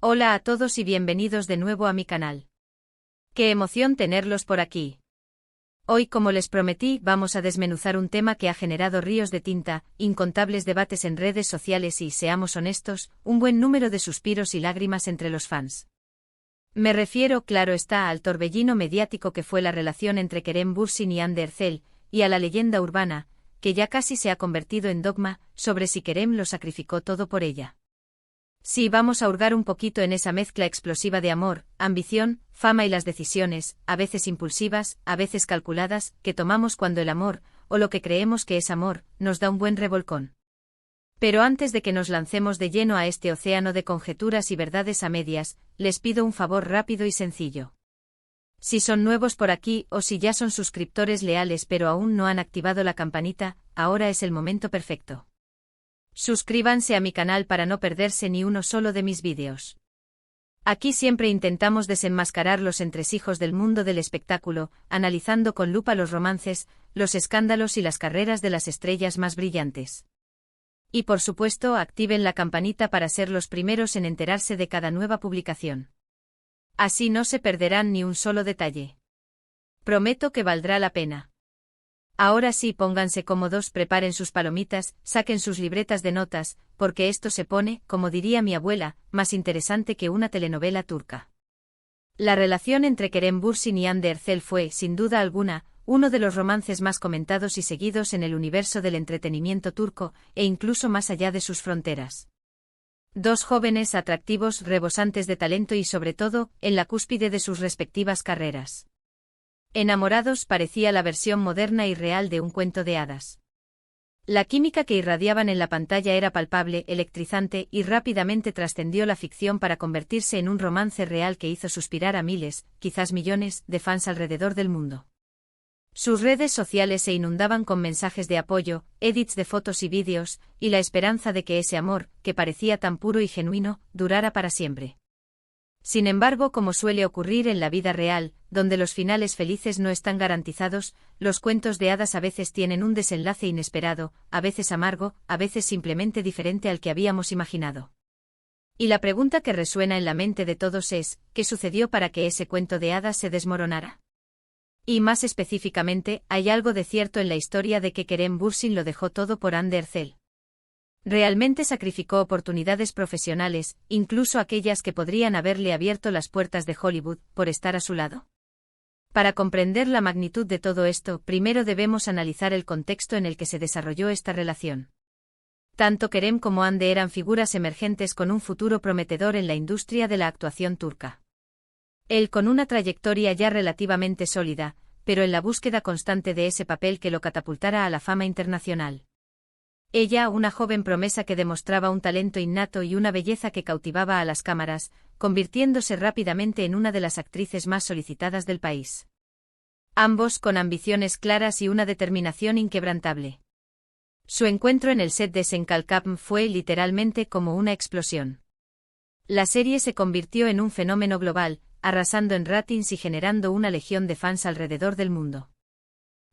Hola a todos y bienvenidos de nuevo a mi canal. Qué emoción tenerlos por aquí. Hoy, como les prometí, vamos a desmenuzar un tema que ha generado ríos de tinta, incontables debates en redes sociales y, seamos honestos, un buen número de suspiros y lágrimas entre los fans. Me refiero, claro está, al torbellino mediático que fue la relación entre Kerem Bürsin y Hande Erçel, y a la leyenda urbana, que ya casi se ha convertido en dogma, sobre si Kerem lo sacrificó todo por ella. Sí, vamos a hurgar un poquito en esa mezcla explosiva de amor, ambición, fama y las decisiones, a veces impulsivas, a veces calculadas, que tomamos cuando el amor, o lo que creemos que es amor, nos da un buen revolcón. Pero antes de que nos lancemos de lleno a este océano de conjeturas y verdades a medias, les pido un favor rápido y sencillo. Si son nuevos por aquí o si ya son suscriptores leales pero aún no han activado la campanita, ahora es el momento perfecto. Suscríbanse a mi canal para no perderse ni uno solo de mis vídeos. Aquí siempre intentamos desenmascarar los entresijos del mundo del espectáculo, analizando con lupa los romances, los escándalos y las carreras de las estrellas más brillantes. Y por supuesto, activen la campanita para ser los primeros en enterarse de cada nueva publicación. Así no se perderán ni un solo detalle. Prometo que valdrá la pena. Ahora sí, pónganse cómodos, preparen sus palomitas, saquen sus libretas de notas, porque esto se pone, como diría mi abuela, más interesante que una telenovela turca. La relación entre Kerem Bürsin y Hande Erçel fue, sin duda alguna, uno de los romances más comentados y seguidos en el universo del entretenimiento turco, e incluso más allá de sus fronteras. Dos jóvenes atractivos, rebosantes de talento y sobre todo, en la cúspide de sus respectivas carreras. Enamorados parecía la versión moderna y real de un cuento de hadas. La química que irradiaban en la pantalla era palpable, electrizante y rápidamente trascendió la ficción para convertirse en un romance real que hizo suspirar a miles, quizás millones, de fans alrededor del mundo. Sus redes sociales se inundaban con mensajes de apoyo, edits de fotos y vídeos, y la esperanza de que ese amor, que parecía tan puro y genuino, durara para siempre. Sin embargo, como suele ocurrir en la vida real, donde los finales felices no están garantizados, los cuentos de hadas a veces tienen un desenlace inesperado, a veces amargo, a veces simplemente diferente al que habíamos imaginado. Y la pregunta que resuena en la mente de todos es, ¿qué sucedió para que ese cuento de hadas se desmoronara? Y más específicamente, ¿hay algo de cierto en la historia de que Kerem Bürsin lo dejó todo por Hande Erçel? ¿Realmente sacrificó oportunidades profesionales, incluso aquellas que podrían haberle abierto las puertas de Hollywood, por estar a su lado? Para comprender la magnitud de todo esto, primero debemos analizar el contexto en el que se desarrolló esta relación. Tanto Kerem como Hande eran figuras emergentes con un futuro prometedor en la industria de la actuación turca. Él con una trayectoria ya relativamente sólida, pero en la búsqueda constante de ese papel que lo catapultara a la fama internacional. Ella, una joven promesa que demostraba un talento innato y una belleza que cautivaba a las cámaras, convirtiéndose rápidamente en una de las actrices más solicitadas del país. Ambos con ambiciones claras y una determinación inquebrantable. Su encuentro en el set de Senkalkapm fue literalmente como una explosión. La serie se convirtió en un fenómeno global, arrasando en ratings y generando una legión de fans alrededor del mundo.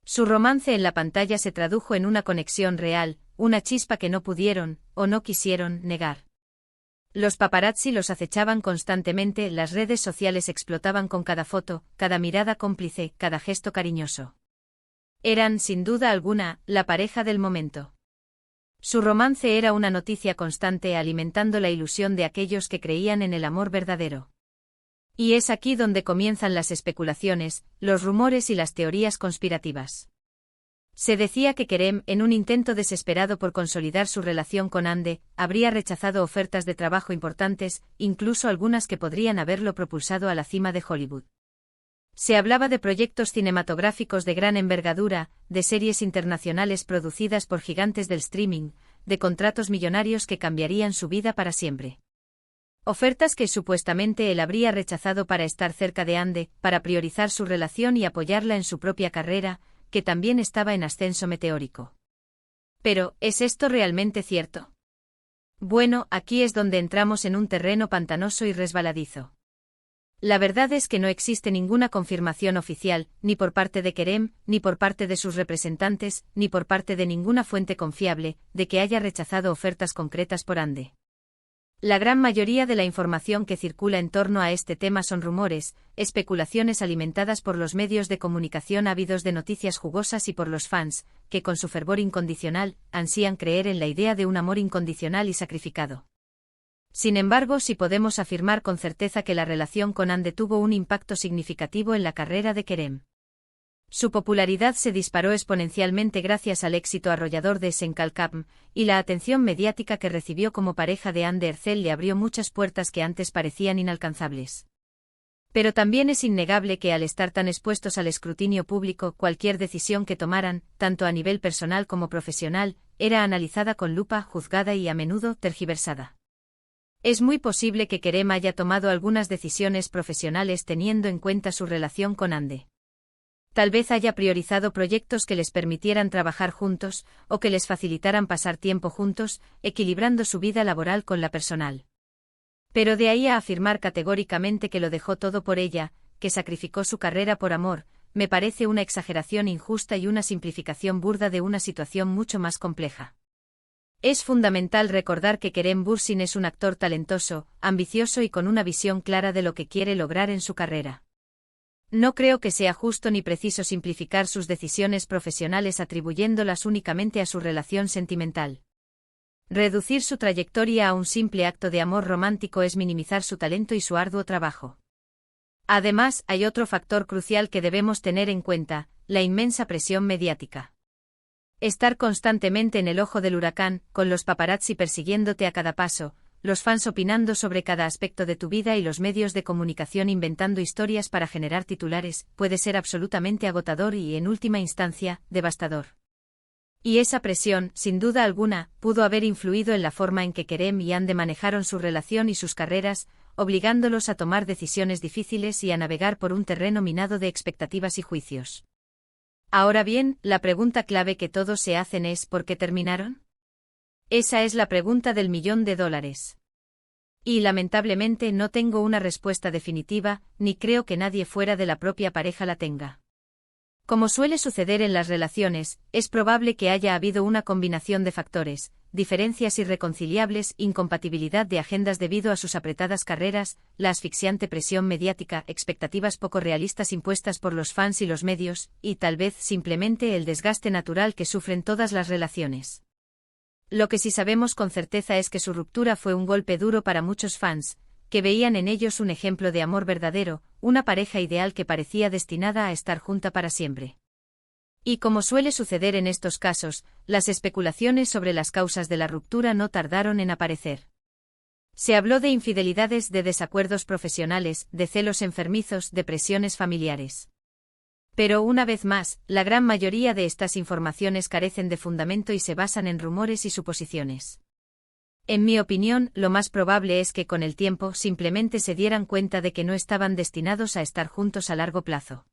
Su romance en la pantalla se tradujo en una conexión real, una chispa que no pudieron, o no quisieron, negar. Los paparazzi los acechaban constantemente, las redes sociales explotaban con cada foto, cada mirada cómplice, cada gesto cariñoso. Eran, sin duda alguna, la pareja del momento. Su romance era una noticia constante alimentando la ilusión de aquellos que creían en el amor verdadero. Y es aquí donde comienzan las especulaciones, los rumores y las teorías conspirativas. Se decía que Kerem, en un intento desesperado por consolidar su relación con Hande, habría rechazado ofertas de trabajo importantes, incluso algunas que podrían haberlo propulsado a la cima de Hollywood. Se hablaba de proyectos cinematográficos de gran envergadura, de series internacionales producidas por gigantes del streaming, de contratos millonarios que cambiarían su vida para siempre. Ofertas que supuestamente él habría rechazado para estar cerca de Hande, para priorizar su relación y apoyarla en su propia carrera, que también estaba en ascenso meteórico. Pero, ¿es esto realmente cierto? Bueno, aquí es donde entramos en un terreno pantanoso y resbaladizo. La verdad es que no existe ninguna confirmación oficial, ni por parte de Kerem, ni por parte de sus representantes, ni por parte de ninguna fuente confiable, de que haya rechazado ofertas concretas por Hande. La gran mayoría de la información que circula en torno a este tema son rumores, especulaciones alimentadas por los medios de comunicación ávidos de noticias jugosas y por los fans, que con su fervor incondicional, ansían creer en la idea de un amor incondicional y sacrificado. Sin embargo, sí podemos afirmar con certeza que la relación con Ande tuvo un impacto significativo en la carrera de Kerem. Su popularidad se disparó exponencialmente gracias al éxito arrollador de Senkalkam, y la atención mediática que recibió como pareja de Hande Erçel le abrió muchas puertas que antes parecían inalcanzables. Pero también es innegable que al estar tan expuestos al escrutinio público, cualquier decisión que tomaran, tanto a nivel personal como profesional, era analizada con lupa, juzgada y a menudo tergiversada. Es muy posible que Kerem haya tomado algunas decisiones profesionales teniendo en cuenta su relación con Hande. Tal vez haya priorizado proyectos que les permitieran trabajar juntos, o que les facilitaran pasar tiempo juntos, equilibrando su vida laboral con la personal. Pero de ahí a afirmar categóricamente que lo dejó todo por ella, que sacrificó su carrera por amor, me parece una exageración injusta y una simplificación burda de una situación mucho más compleja. Es fundamental recordar que Kerem Bürsin es un actor talentoso, ambicioso y con una visión clara de lo que quiere lograr en su carrera. No creo que sea justo ni preciso simplificar sus decisiones profesionales atribuyéndolas únicamente a su relación sentimental. Reducir su trayectoria a un simple acto de amor romántico es minimizar su talento y su arduo trabajo. Además, hay otro factor crucial que debemos tener en cuenta, la inmensa presión mediática. Estar constantemente en el ojo del huracán, con los paparazzi persiguiéndote a cada paso, los fans opinando sobre cada aspecto de tu vida y los medios de comunicación inventando historias para generar titulares, puede ser absolutamente agotador y, en última instancia, devastador. Y esa presión, sin duda alguna, pudo haber influido en la forma en que Kerem y Hande manejaron su relación y sus carreras, obligándolos a tomar decisiones difíciles y a navegar por un terreno minado de expectativas y juicios. Ahora bien, la pregunta clave que todos se hacen es ¿por qué terminaron? Esa es la pregunta del $1.000.000. Y lamentablemente no tengo una respuesta definitiva, ni creo que nadie fuera de la propia pareja la tenga. Como suele suceder en las relaciones, es probable que haya habido una combinación de factores, diferencias irreconciliables, incompatibilidad de agendas debido a sus apretadas carreras, la asfixiante presión mediática, expectativas poco realistas impuestas por los fans y los medios, y tal vez simplemente el desgaste natural que sufren todas las relaciones. Lo que sí sabemos con certeza es que su ruptura fue un golpe duro para muchos fans, que veían en ellos un ejemplo de amor verdadero, una pareja ideal que parecía destinada a estar junta para siempre. Y como suele suceder en estos casos, las especulaciones sobre las causas de la ruptura no tardaron en aparecer. Se habló de infidelidades, de desacuerdos profesionales, de celos enfermizos, de presiones familiares. Pero una vez más, la gran mayoría de estas informaciones carecen de fundamento y se basan en rumores y suposiciones. En mi opinión, lo más probable es que con el tiempo simplemente se dieran cuenta de que no estaban destinados a estar juntos a largo plazo.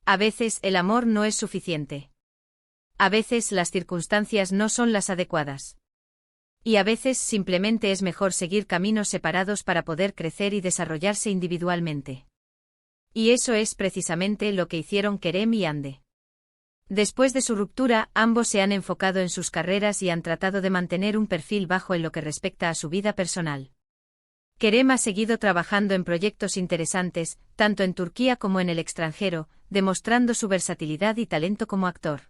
A veces el amor no es suficiente. A veces las circunstancias no son las adecuadas. Y a veces simplemente es mejor seguir caminos separados para poder crecer y desarrollarse individualmente. Y eso es precisamente lo que hicieron Kerem y Hande. Después de su ruptura, ambos se han enfocado en sus carreras y han tratado de mantener un perfil bajo en lo que respecta a su vida personal. Kerem ha seguido trabajando en proyectos interesantes, tanto en Turquía como en el extranjero, demostrando su versatilidad y talento como actor.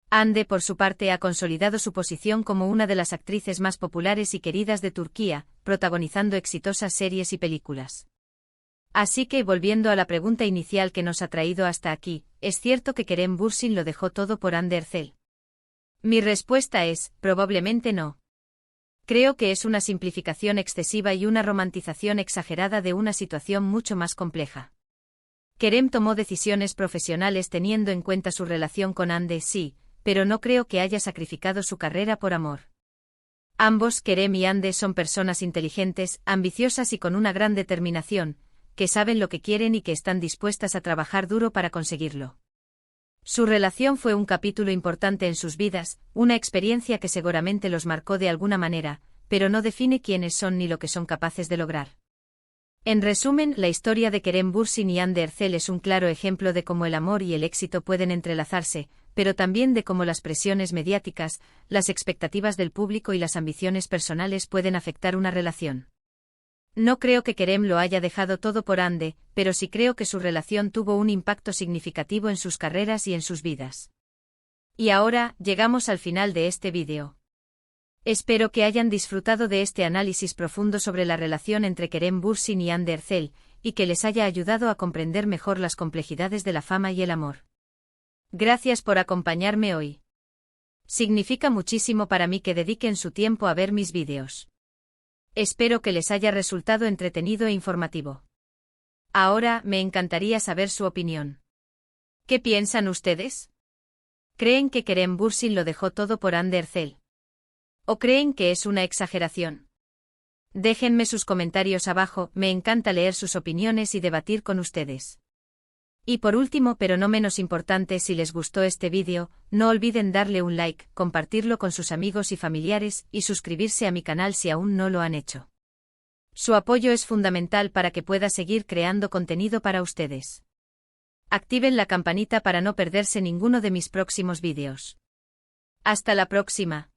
Hande, por su parte, ha consolidado su posición como una de las actrices más populares y queridas de Turquía, protagonizando exitosas series y películas. Así que, volviendo a la pregunta inicial que nos ha traído hasta aquí, ¿es cierto que Kerem Bürsin lo dejó todo por Hande Erçel? Mi respuesta es, probablemente no. Creo que es una simplificación excesiva y una romantización exagerada de una situación mucho más compleja. Kerem tomó decisiones profesionales teniendo en cuenta su relación con Hande, sí, pero no creo que haya sacrificado su carrera por amor. Ambos, Kerem y Hande, son personas inteligentes, ambiciosas y con una gran determinación, que saben lo que quieren y que están dispuestas a trabajar duro para conseguirlo. Su relación fue un capítulo importante en sus vidas, una experiencia que seguramente los marcó de alguna manera, pero no define quiénes son ni lo que son capaces de lograr. En resumen, la historia de Kerem Bürsin y Hande Erçel es un claro ejemplo de cómo el amor y el éxito pueden entrelazarse, pero también de cómo las presiones mediáticas, las expectativas del público y las ambiciones personales pueden afectar una relación. No creo que Kerem lo haya dejado todo por Ande, pero sí creo que su relación tuvo un impacto significativo en sus carreras y en sus vidas. Y ahora, llegamos al final de este vídeo. Espero que hayan disfrutado de este análisis profundo sobre la relación entre Kerem Bürsin y Hande Erçel, y que les haya ayudado a comprender mejor las complejidades de la fama y el amor. Gracias por acompañarme hoy. Significa muchísimo para mí que dediquen su tiempo a ver mis vídeos. Espero que les haya resultado entretenido e informativo. Ahora, me encantaría saber su opinión. ¿Qué piensan ustedes? ¿Creen que Kerem Bürsin lo dejó todo por Hande Erçel? ¿O creen que es una exageración? Déjenme sus comentarios abajo, me encanta leer sus opiniones y debatir con ustedes. Y por último, pero no menos importante, si les gustó este vídeo, no olviden darle un like, compartirlo con sus amigos y familiares, y suscribirse a mi canal si aún no lo han hecho. Su apoyo es fundamental para que pueda seguir creando contenido para ustedes. Activen la campanita para no perderse ninguno de mis próximos vídeos. Hasta la próxima.